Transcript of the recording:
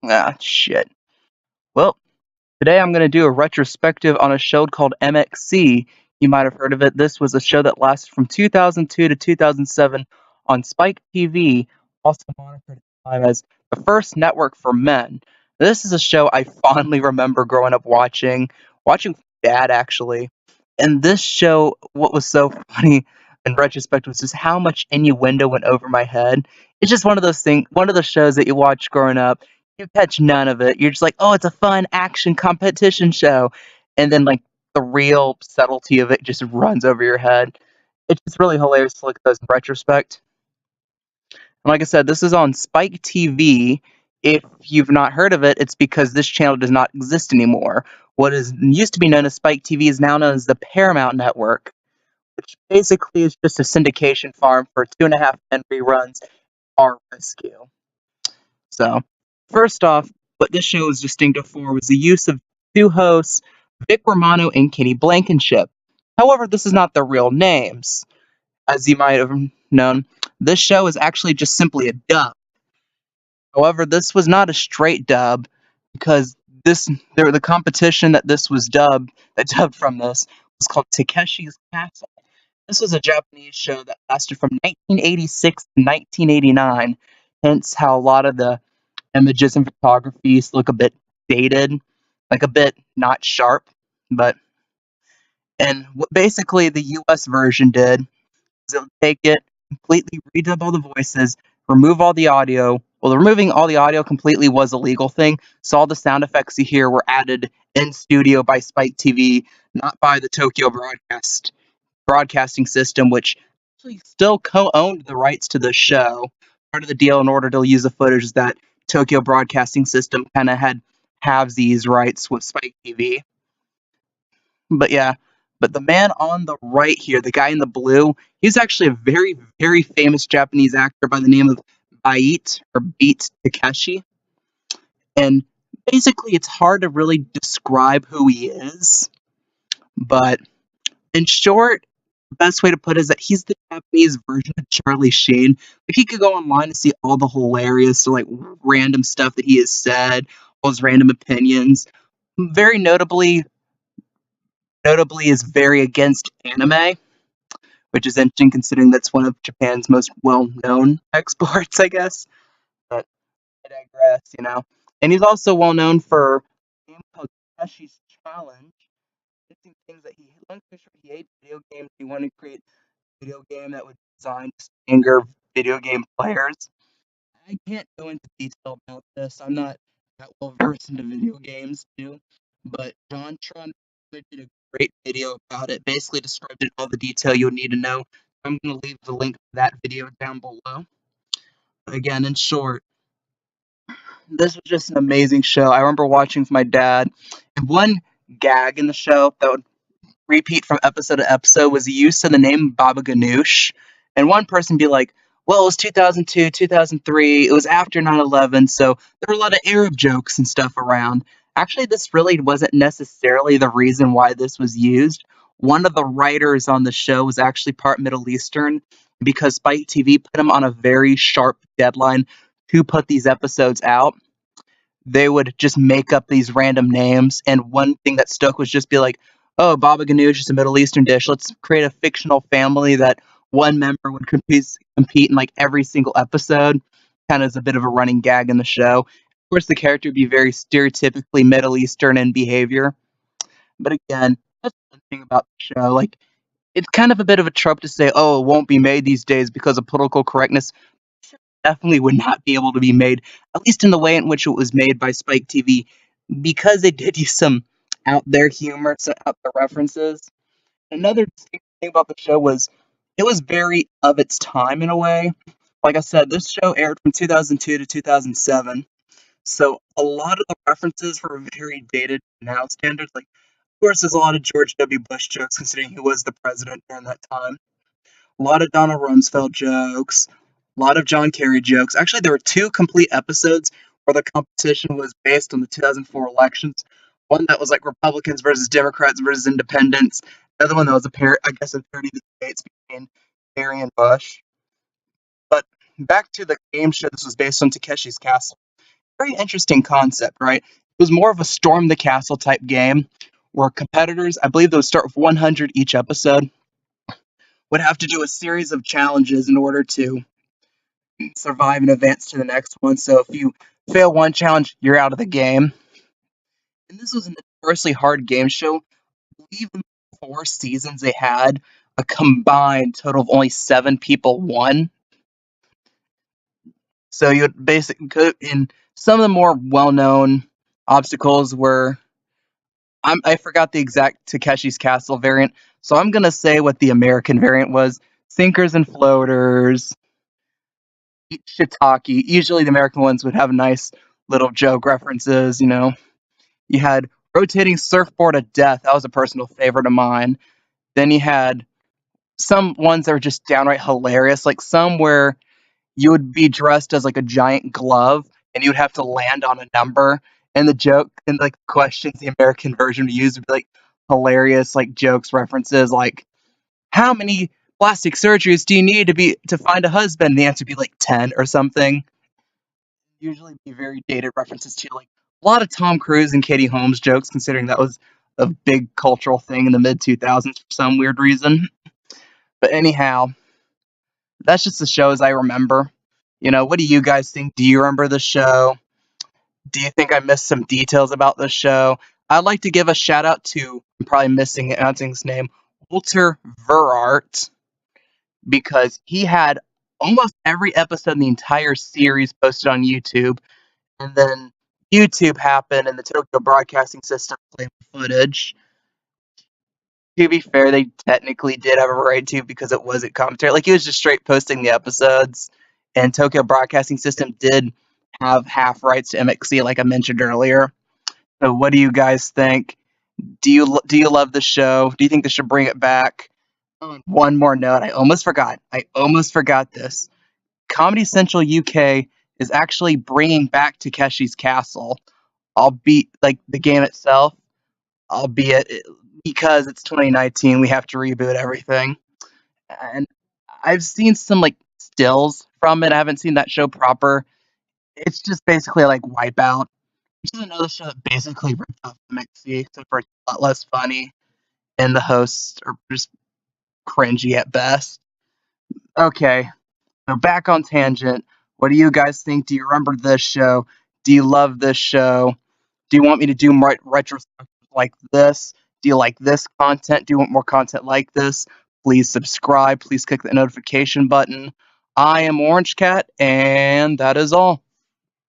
Ah, shit. Well, today I'm going to do a retrospective on a show called MXC. You might have heard of it. This was a show that lasted from 2002 to 2007 on Spike TV, also monitored at the time as the first network for men. This is a show I fondly remember growing up watching with Dad actually. And this show, what was so funny in retrospect was just how much innuendo went over my head. It's just one of those things, one of those shows that you watch growing up, you catch none of it. You're just like, oh, it's a fun action competition show. And then, like, the real subtlety of it just runs over your head. It's just really hilarious to look at those in retrospect. And like I said, this is on Spike TV. If you've not heard of it, it's because this channel does not exist anymore. What is used to be known as Spike TV is now known as the Paramount Network, which basically is just a syndication farm for 2.5 men reruns are rescue. So, first off, what this show was distinctive for was the use of two hosts, Vic Romano and Kenny Blankenship. However, this is not their real names. As you might have known, this show is actually just simply a dub. However, this was not a straight dub because the competition that dubbed from this was called Takeshi's Castle. This was a Japanese show that lasted from 1986 to 1989, hence how a lot of the images and photographies look a bit dated, like a bit not sharp. But and what basically the US version did is it would take it, completely redub all the voices, remove all the audio. Well, removing all the audio completely was a legal thing, so all the sound effects you hear were added in studio by Spike TV, not by the Tokyo broadcasting system, which actually still co-owned the rights to the show. Part of the deal in order to use the footage is that Tokyo Broadcasting System kind of had halvesies rights with Spike TV. But yeah, but the man on the right here, the guy in the blue, he's actually a very, very famous Japanese actor by the name of Beat Takeshi. And basically, it's hard to really describe who he is. But in short, the best way to put it is that he's the Japanese version of Charlie Sheen. Like, he could go online and see all the hilarious, like, random stuff that he has said, all his random opinions. Very notably is very against anime, which is interesting considering that's one of Japan's most well-known exports, I guess. But I digress. And he's also well known for a game called Takeshi's Challenge. Listing things that he hates video games. He wanted to create a video game that would be designed to anger video game players. I can't go into detail about this. I'm not that well versed into video games too. But John Tron did a great video about it. Basically described in all the detail you would need to know. I'm going to leave the link to that video down below. Again, in short, this was just an amazing show. I remember watching with my dad, and one gag in the show that would repeat from episode to episode was the use of the name Baba Ganoush. And one person be like, well, it was 2002, 2003, it was after 9/11, so there were a lot of Arab jokes and stuff around. Actually, this really wasn't necessarily the reason why this was used. One of the writers on the show was actually part Middle Eastern because Spike TV put him on a very sharp deadline to put these episodes out. They would just make up these random names, and one thing that stuck was just be like, oh, baba ganoush is a Middle Eastern dish. Let's create a fictional family that one member would compete in like every single episode. Kind of as a bit of a running gag in the show. Of course, the character would be very stereotypically Middle Eastern in behavior. But again, that's one thing about the show. Like, it's kind of a bit of a trope to say, oh, it won't be made these days because of political correctness. Definitely would not be able to be made, at least in the way in which it was made by Spike TV, because they did use some out there humor, some out there references. Another distinct thing about the show was it was very of its time in a way. Like I said, this show aired from 2002 to 2007, so a lot of the references were very dated now standards. Like, of course, there's a lot of George W. Bush jokes considering he was the president during that time. A lot of Donald Rumsfeld jokes, a lot of John Kerry jokes. Actually, there were two complete episodes where the competition was based on the 2004 elections. One that was like Republicans versus Democrats versus Independents. Another one that was I guess a parody of the debates between Kerry and Bush. But back to the game show, this was based on Takeshi's Castle. Very interesting concept, right? It was more of a storm the castle type game where competitors, I believe they would start with 100 each episode, would have to do a series of challenges in order to survive and advance to the next one. So if you fail one challenge, you're out of the game. And this was a notoriously hard game show. I believe in the 4 seasons they had, a combined total of only 7 people won. So you would basically, in some of the more well-known obstacles were, I forgot the exact Takeshi's Castle variant, so I'm gonna say what the American variant was: sinkers and floaters, shiitake. Usually the American ones would have nice little joke references. You had rotating surfboard of death. That was a personal favorite of mine. Then you had some ones that were just downright hilarious, like some where you would be dressed as like a giant glove and you would have to land on a number. And the joke and like questions the American version would use would be like hilarious, like jokes, references, like how many plastic surgeries do you need to find a husband? And the answer would be like 10 or something. Usually be very dated references to like a lot of Tom Cruise and Katie Holmes jokes, considering that was a big cultural thing in the mid 2000s for some weird reason. But anyhow, that's just the show as I remember. What do you guys think? Do you remember the show? Do you think I missed some details about the show? I'd like to give a shout out to, I'm probably missing announcing his name, Walter Verart, because he had almost every episode in the entire series posted on YouTube. And then YouTube happened and the Tokyo Broadcasting System played footage. To be fair, they technically did have a right to because it wasn't commentary. Like, he was just straight posting the episodes. And Tokyo Broadcasting System did have half rights to MXC, like I mentioned earlier. So, what do you guys think? Do you love the show? Do you think they should bring it back? One more note, I almost forgot. This. Comedy Central UK is actually bringing back Takeshi's Castle, albeit like the game itself, albeit because it's 2019, we have to reboot everything. And I've seen some like stills from it. I haven't seen that show proper. It's just basically like Wipeout, which is another show that basically ripped off MXC, except for it's a lot less funny, and the hosts are just cringy at best. Okay, so back on tangent. What do you guys think? Do you remember this show? Do you love this show? Do you want me to do more retrospectives like this? Do you like this content? Do you want more content like this? Please subscribe. Please click the notification button. I am Orange Cat, and that is all.